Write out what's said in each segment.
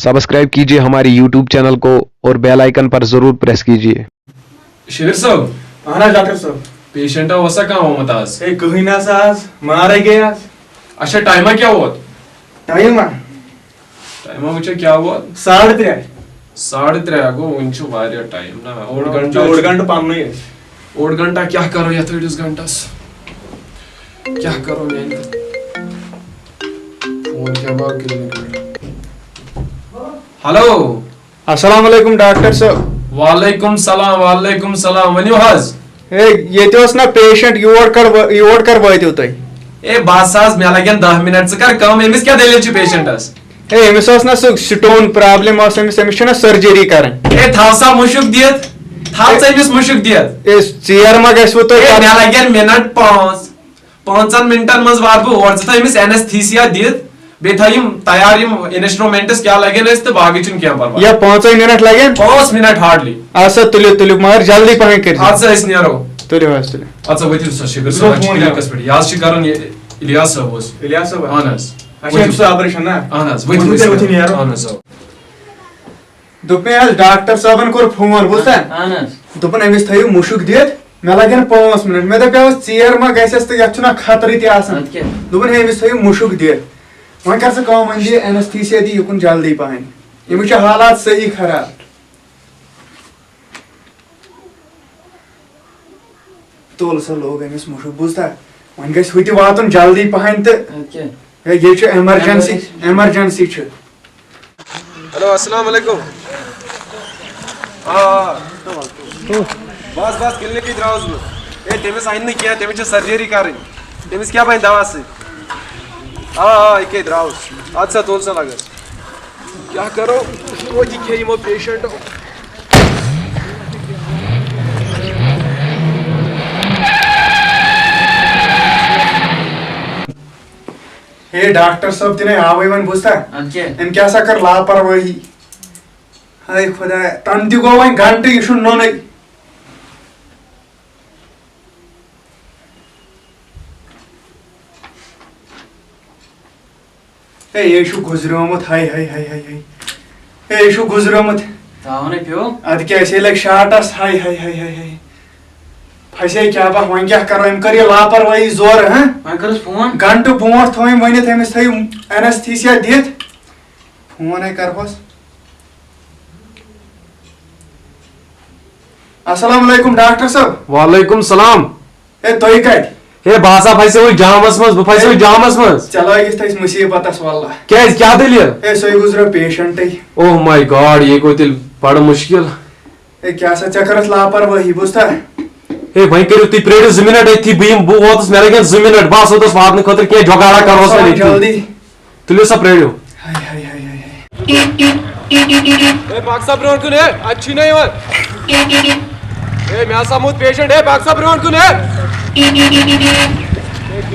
Subscribe कीजिए हमारे YouTube channel को और बेल आइकन पर जरूर प्रेस कीजिए। शेर साहब, डॉक्टर साहब, पेशेंट वसा कहाँ हो मत आज? कहीं ना आज मारे गए आज। अच्छा टाइम क्या हुआ? टाइम वह क्या हुआ? 3:30 3:30 गो वन टाइम ना ओड घंटा पान ओड घंटा क्या करो या 30 घंटास क्या करो मैं फोन क्या बात कर। हेलो अस्सलाम वालेकुम डॉक्टर साहब। वालेकुम सलाम वनियो हज ये ना पेशेंट योर कर वातो तुम। ए बस आज मे लगन 10 मिनट से कर कम एमिस क्या दलील छ पेशेंटस? अमिस ना स्टोन प्रॉब्लम अमिस ना सर्जरी कर थाव सा मुशुक दियत थाव सा एमिस मुशुक दियत चेयर मा गो तो मे लगन मिनट 5 मिनटन मज वात बह और एमिस एनेस्थीसिया दित बे थयम तैयार यम इंस्ट्रूमेंट्स क्या लगन इस तो बाकी छन क्या परवाह या 5 मिनट लगन 5 मिनट हार्डली अच्छा तुलियो मगर जल्दी पहन कर अच्छा इस नेरो तुलियो अच्छा वतिल सो शिगर सो क्लिनिकस पे यास छ करन इलियास साहब अनस अच्छा इस ऑपरेशन ना अनस वतिल नेरो अनस दोपे आज डॉक्टर साहबन कोर फोन बोलता अनस दोपन अमिस थयु मुशुक दित मे लगन 5 मिनट मे दपे चेयर मा गसस तो यछना खतरे ते आसन दोपन अमिस थयु मुशुक दित वह कर से कम वन एनेस्थीसिया दी युकन जल्दी पहन यह हालात सही खराब तोल सा लोग अमिस मुशुक बुझता वन गस हुति वातन जल्दी पहन तो ये एमरजेंसी हेलो अस्सलाम वालेकुम बस क्लिनिक की द्राउस ए तेमिस आइन नहीं किया तेमिस सर्जरी कर तेमिस क्या बन दवा से एक द्राउस अच्छा तोल सा लगा क्या करो वो दिखे यमो पेशेंट हे डॉक्टर साहब तिने आवे वन बुझता इन क्या सा कर लापरवाही हाय खुदा तन ति गो वन घंटे यशु नोने ए यशु गुजरोमत हाय ए यशु गुजरोमत तावने पियो अद क्या ऐसे लग शार्टस हाय फसे क्या बा वन क्या करो हम करिए लापरवाही जोर हैं वन करस फोन घंटे बोट थोई वनित हमिस थयु एनेस्थीसिया दित फोन है करबस अस्सलाम वालेकुम डॉक्टर साहब। वालेकुम सलाम ए तोय कत हे बासा फैसे हुई जामस मस चलो इस तस मुसीबत अस वल्लाह क्या दलील ए सोई गुजरो पेशेंट ओह माय गॉड ये को तिल बड़ मुश्किल ए क्या सा चकरस लापरवाही बुझता हे भाई करियो ती प्रेड 2 मिनट थी बीम बो वोतस मेरे के 2 मिनट बास होतस वात न खतर के जोगाड़ा करोस नहीं जल्दी तुलियो सा प्रेडियो हाय ए पाकसा ब्रोन कुन है अच्छी नहीं वन ए मैं सामूद पेशेंट है पाकसा ब्रोन कुन है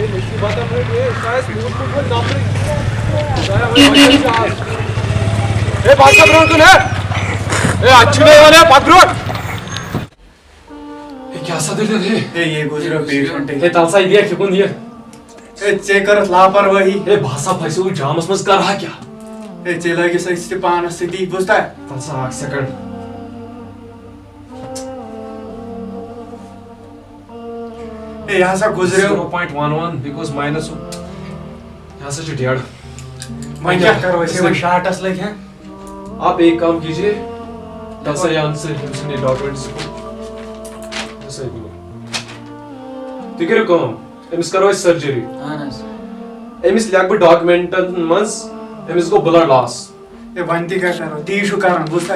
मुसीबत है साइज मूड नंबर ए पाकसा ब्रोन कुन है ए अच्छी नहीं वन है पाक ब्रोन क्या सा दर्द है ए ये गुजरो पेशेंट हे तलसा दिया क्यों दिया ए चेकरस लापरवाही ए भाषा फैसे हुई जामस मस कर रहा क्या ए चला के सही पानस से दी बुझता तलसा 1 सेकंड ए यहाँ से गुजरे 0.11 बिकॉज़ माइनस यहाँ से डेढ़ मैं क्या करो ऐसे वो शार्टस लग हैं आप एक काम कीजिए तलसा यहाँ से उसने डॉक्यूमेंट्स को सही बोलो ठीक है कम एमिस करो सर्जरी अनस एमिस लग डॉक्यूमेंटन मस एमिस को ब्लड लॉस ए वंती का करो ती शु कारण बुझता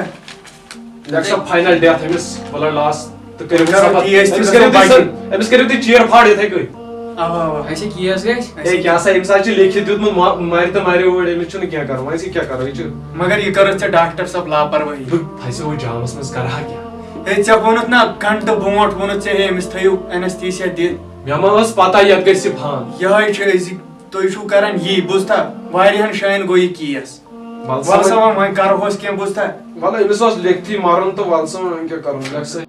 लक्ष्य final death amiss blood loss तो करो एमिस करो ती चेयर फाड़ थे कोई आवा ऐसे कियास गइस ए क्या सा एमिस आज लिखित दुत मारी तो मारे ओड एमिस छु क्या करो ऐसे क्या करो ये मगर ये करो छ डॉक्टर सब लापरवाही फैसे वो जामस मस कर रहा क्या ए च वोनत ना घंटे बोट वोनत छ एमिस थयु एनेस्थीसिया दित मेमस पता यत गसि फान यही छ इज तो छु करन ये बुझता वारियन शाइन गो ये कियस वलसा मैं कर होस के बुझता वाला एमिस लिखती मारन तो वलसा क्या करूं लक्ष्य